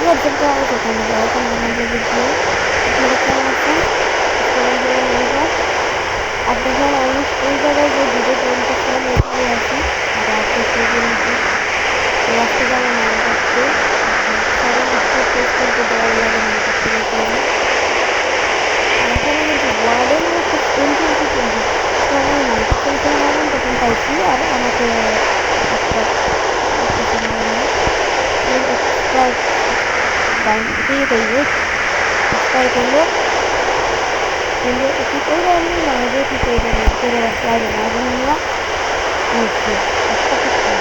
বাচ্চাটা সেখানে যায় তোমাদের দিয়ে আপনারা কেমন আছেন আর দেখেন আমি ওই জায়গায় যে ভিডিও তৈরি করছিলাম ওইখানে আছি আর রাত্রে সুযোগ নিচ্ছি তো রাস্তা যাবো মাইন করতে সরি একটু টেস্ট করতে দেওয়ার লাগে মাইন করতে যেতে হবে আর এখানে কিন্তু ওয়ার্ডেনের একটা এন্ট্রি কিন্তু তখন আমি মাইন করতে গেছিলাম এখন তখন পাইছি আর আমাকে একটা কিছু মারে নাই স্ট্রাইক ডাইন দিয়ে করবে স্ট্রাইক করলো কিন্তু ঠিক ওই আমি মাঝে ঠিক ওই করে রাখতে না এখন নিয়ে নিচ্ছি একটা কিছু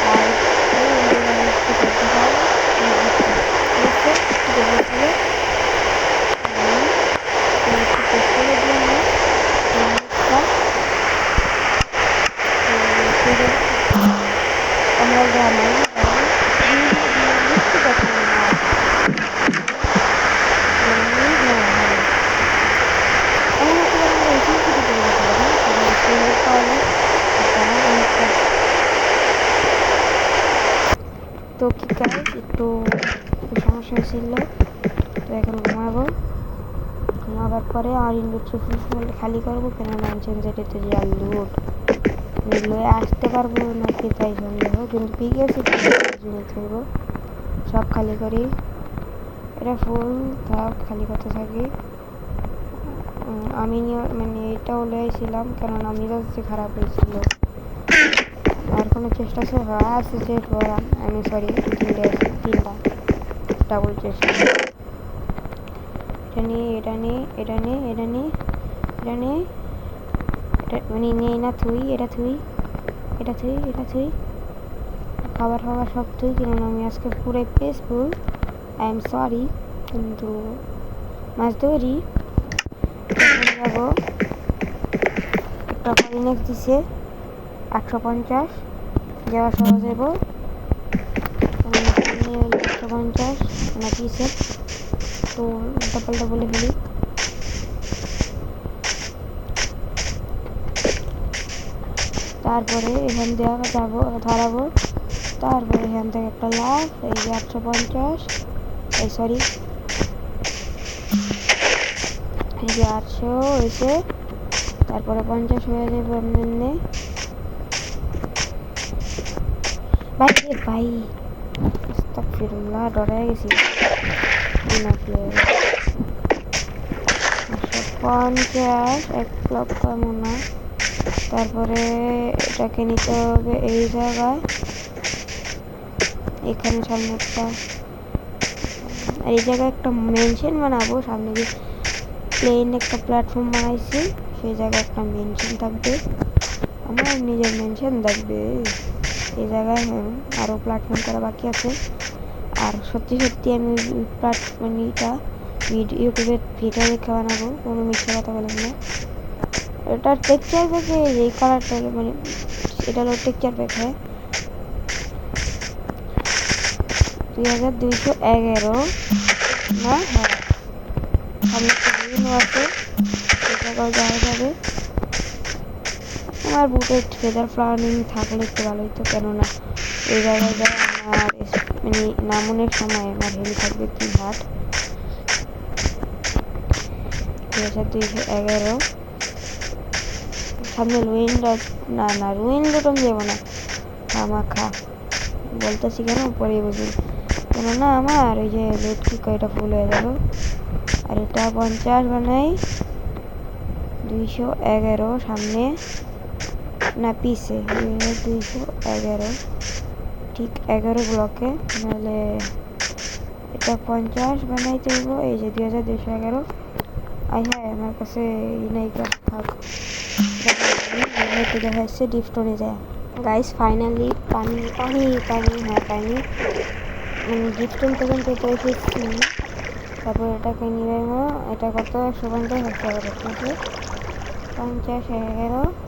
আর এই আমি একটু করতে পারবো ঠিক আছে দেখেছিল আমি একটু পেট্রোলের জন্য আমরা গ্রামে মিষ্টি কথা তো কি গাইস একটু সমস্যা ছিল তো এখন ঘুমাবার পরে আর ইন্ডাস্ট্রি ফুল খালি করবো কেন মানছেন যেটাতে যা লুট লয়ে আসতে পারবো নাকি তাই সন্দেহ কিন্তু পিকেছি জিনিস করবো সব খালি করি এটা ফুল থাক খালি করতে থাকি আমি মানে এটাও লয়েছিলাম কেননা মিরাজ খারাপ হয়েছিল আর কোনো চেষ্টা আছে যে আমি সরি তিনটা ডাবল চেষ্টা এটা মানে নেই না এটা থুই খাবার সব থুই কারণ আমি আজকে পুরাই পিসফুল আই এম সরি কিন্তু মাছ ধরি যাবো একটা ফরিনেক্স দিছে 850 যাওয়া সহজ যাব 150 না পিসে তো ডাবলটা বলে ফেলি তারপরে এখান দিয়ে যাবো ধরাবো তারপরে এখান থেকে একটা লাভ এই যে 850 এই সরি এই যে 800 হয়েছে তারপরে 50 হয়ে যাবে এমনি ভাই আস্তাগফিরুল্লাহ ডরে গেছি 50 1 লক্ষ মনে তারপরে এটাকে নিতে হবে এই জায়গায় এখানে সামনেটা আর এই জায়গায় একটা মেনশন বানাবো সামনে যে প্লেন একটা প্ল্যাটফর্ম বানাইছি সেই জায়গায় একটা মেনশন থাকবে আমার নিজের মেনশন থাকবে এই জায়গায় আরও প্ল্যাটফর্ম করা বাকি আছে আর সত্যি আমি প্ল্যাটফর্ম এটা ইউটিউবে ভিডিও দেখে বানাবো কোনো মিথ্যে কথা বললাম না এটার টেক্সচার প্যাকে এই কালারটা মানে এটা হলো টেক্সচার প্যাক হ্যাঁ 2211 না হ্যাঁ সামনে বিভিন্ন আছে এই জায়গায় যাওয়া যাবে আমার বুটে ফেদার ফ্লাওয়ারিং থাকলে একটু ভালো হতো কেননা এই জায়গায় যায় আমার মানে নামনের সময় আমার হেলি থাকবে 3 হাট 2211 সামনে রুইন লুটন যাবো না খামাখা বলতেছি কেন পরে বুঝি কেননা আমার ওই যে লুট কি কয়টা ফুল হয়ে যাবে আর এটা 50 বানাই 211 সামনে না পিছে 211 ঠিক 11 ব্লকে নাহলে এটা 50 বানাইতে হইব এই যে 2211 হ্যাঁ আমার কাছে ইনাইকা থাক দেখা যাচ্ছে ডিফটনে যায় গাইস ফাইনালি পানি মানে ডিফটন পর্যন্ত পৌঁছেছি তারপর এটাকে নিয়ে এটা কত 150 হচ্ছে 50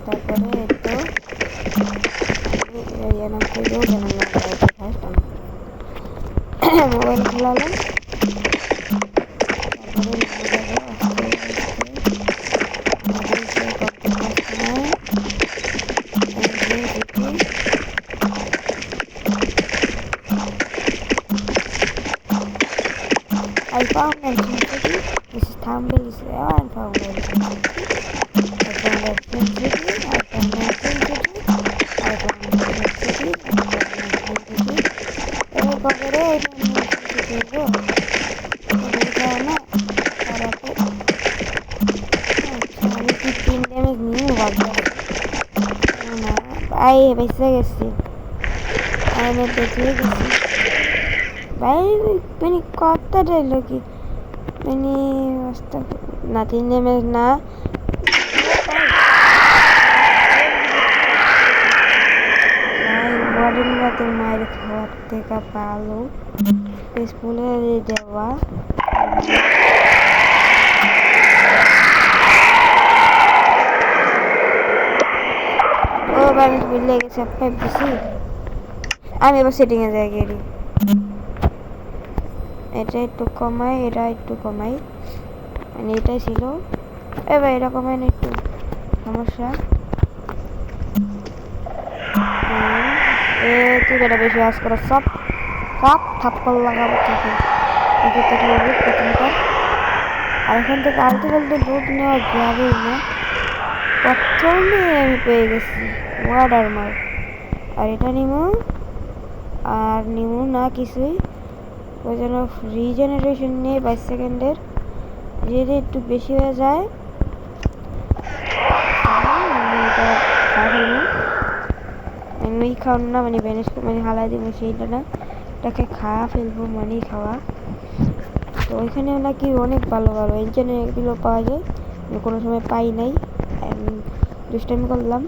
তারপরে একটু mobile খোলালাম I found Intensity. This thumbnail is I found Intensity. I found Intensity. I found Intensity. I found Intensity. এবারে Intensity দেবো বুঝলাম না তারপরে আচ্ছা আমি 15 ড্যামেজ নিয়ে বাজে না ভাই বেঁচে গেছি আমি বেঁচে গেছি ভাই মানে কতটা রইলো কি মানে না 3 ড্যামেজ না ওয়ার্ডেন রাতের মায়ের খাওয়ার থেকে পালো স্কুলে দেওয়া ও আমি ভুলে গেছি আপনার বেশি আমি এবার সেটিংয়ে যাই গেলি এটা একটু কমাই এটা একটু কমাই মানে এটাই ছিল এবার এটা কমাই না একটু সমস্যা তুই এটা বেশি আজ করা সব সব থাপ্পড় লাগাবো তোকে একে থেকে লুট প্রথমটা আর এখান থেকে আলতে বলতে লুট নেওয়া যাবেই না প্রথমে আমি পেয়ে গেছি ওয়ার্ডার মার আর এটা নিমু আর নিমু না কিছুই ওই জন্য রিজেনারেশন নিয়ে 22 সেকেন্ডের যদি একটু বেশি হয়ে যায় এটা আমি খাওয়ান না মানে ব্যানেজ মানে হালাই দিব সেইটা না এটাকে খাওয়া ফেলবো মানে খাওয়া তো ওইখানে নাকি অনেক ভালো ভালো এগুলো পাওয়া যায় আমি কোনো সময় পাই নাই দুষ্টামি করলাম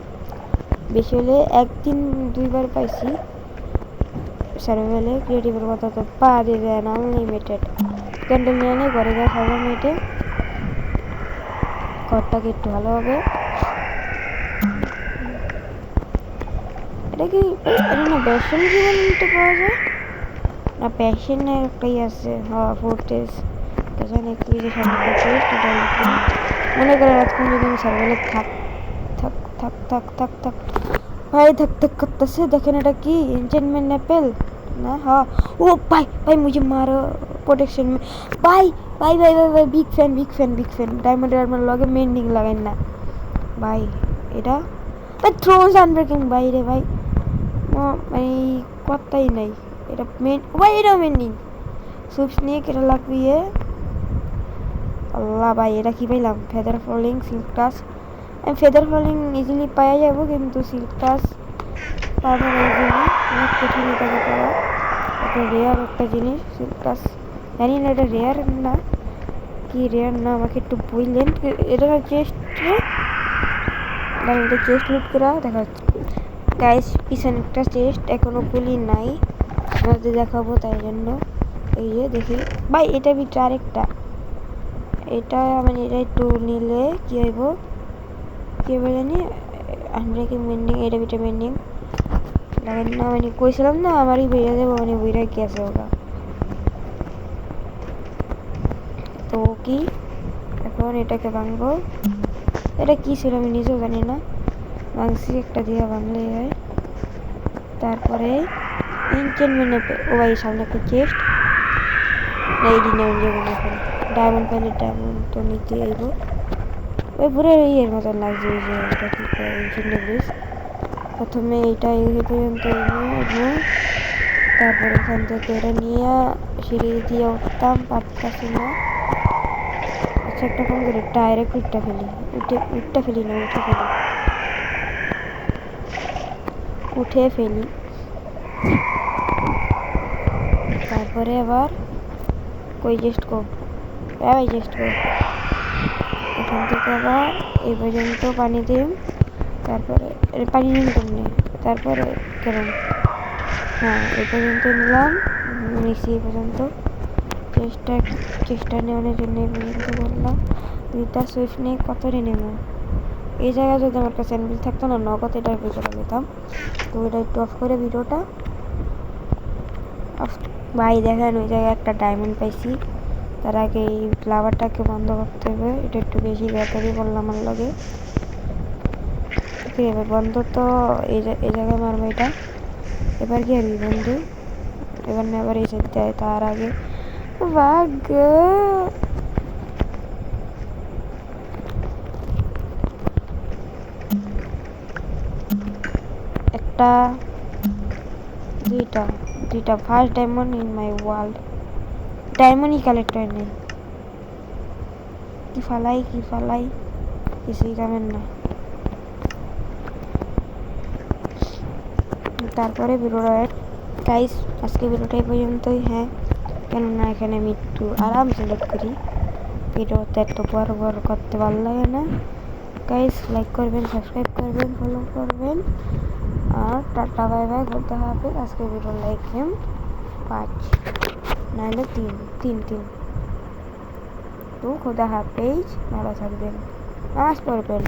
বেশি হলে একদিন 2 বার পাইছি সার্ভাইভালে ক্রিয়েটিভের কথা তো পা দেবে না আনলিমিটেড ক্যান্ডেল নিয়ে নেই ঘরে গিয়ে 7 মিনিটে ঘরটাকে একটু ভালো হবে এটা কি না প্যাশন জীবন নিতে পাওয়া যায় না প্যাশনের একটাই আছে হ্যাঁ ফোর্টেস জানি কি যে সম্পর্কে টেস্ট এটা মনে করে রাতক্ষণ যদি আমি সার্ভাইভালে থাক থাক থাক থাক থাক থাক ভাই থাক থাক করতেছে দেখেন এটা কি এনচেন্টমেন্ট অ্যাপেল ना हाँ ओ भाई भाई मुझे मारो प्रोटेक्शन में भाई भाई भाई भाई भाई बिग फैन डायमंड आर्मर लगे मेंडिंग लगाइन ना भाई এটা ভাই থ্রোজ আনব্রেকিং ভাই রে ভাই ভাই কথাই নাই এটা মেন ভাই এটা মেন্ডিং সুপ স্নেক এটা লাগবে আল্লাহ ভাই এটা কি পাইলাম ফেদার ফলিং সিল্ক টাচ আমি ফেদার ফলিং ইজিলি পাওয়া যাবো কিন্তু সিল্ক টাচ পাবো না ইজিলি অনেক কঠিন এটাকে পাওয়া একটা রেয়ার একটা জিনিস সিল্ক টাচ জানি না এটা রেয়ার না কি রেয়ার না আমাকে একটু বললেন এটা চেস্টে এটা চেস্ট লুট করা দেখা যাচ্ছে গাইস পিছনে একটা চেস্ট এখনো খুলি নাই আপনাদের দেখাবো তাই জন্য এই যে দেখি ভাই এটা ভিতরে আরেকটা এটা মানে এটা একটু নিলে কি হইব কি হবে জানি আনব্রেকিং মেন্ডিং এটা ভিতরে মেন্ডিং লাগেন না মানে কইছিলাম না আমারই বেরিয়ে দেবো মানে বইরা গেছে ওটা তো কি এখন এটাকে ভাঙবো এটা কি ছিল আমি নিজেও জানি না ভাঙছি একটা দিয়ে ভাঙলে হয় তারপরে এনচেন্টমেন্ট ও ভাই সামনে একটা চেস্ট এই দিনে এখন ডায়মন্ড পাইলে ডায়মন্ড তো নিতে আইব ওই পুরো ইয়ের মতন লাগছে যে এটা কি এনচেন্টমেন্ট প্রথমে এইটা এই পর্যন্ত নিয়ে তারপরে এখান থেকে এটা নিয়ে সিঁড়ি দিয়ে উঠতাম পারতাছি না আচ্ছা একটা কম করে ডাইরেক্ট উঠটা ফেলি না উঠে ফেলি তারপরে আবার কই চেস্ট কর এখান থেকে আবার এই পর্যন্ত পানি দিই তারপরে পানি নিন কেমনি তারপরে কেমন হ্যাঁ এই পর্যন্ত নিলাম নিচে এই পর্যন্ত চেষ্টা নেওয়ার জন্য এই পর্যন্ত বললাম দুইটা সুইফট নিয়ে কত নেব এই জায়গায় যদি আমার কাছে অ্যানভিল থাকতো না নগদ এটার ভিতরে নিতাম তো এটা একটু অফ করে ভিডিওটা ভাই দেখেন ওই জায়গায় একটা ডায়মন্ড পাইছি তার আগে এই ফ্লাওয়ারটাকে বন্ধ করতে হবে এটা একটু বেশি ব্যাটারি করলাম আমার লগে এবার বন্ধ তো এই জায়গায় মারবো এটা এবার কি আর বন্ধু এবার না এবার এই সাইড দেয় তার আগে ভাগ একটা দুইটা দুইটা first diamond in my world ডায়মন্ডই কালেক্ট হয় নাই কি ফালাই কিছুই কামের না তারপরে ভিডিওটা গাইস আজকে ভিডিওটা এই পর্যন্তই হ্যাঁ কেননা এখানে আমি একটু আরাম সিলেক্ট করি ভিডিওতে এত বড় বড় করতে ভালো লাগে না গাইস লাইক করবেন সাবস্ক্রাইব করবেন ফলো করবেন আর টাটা বাই বাই বলতে হবে আজকে ভিডিও লাইক গেম 5 নাহলে 3 তো খোদা হাফেজ ভালো থাকবেন নামাজ পড়বেন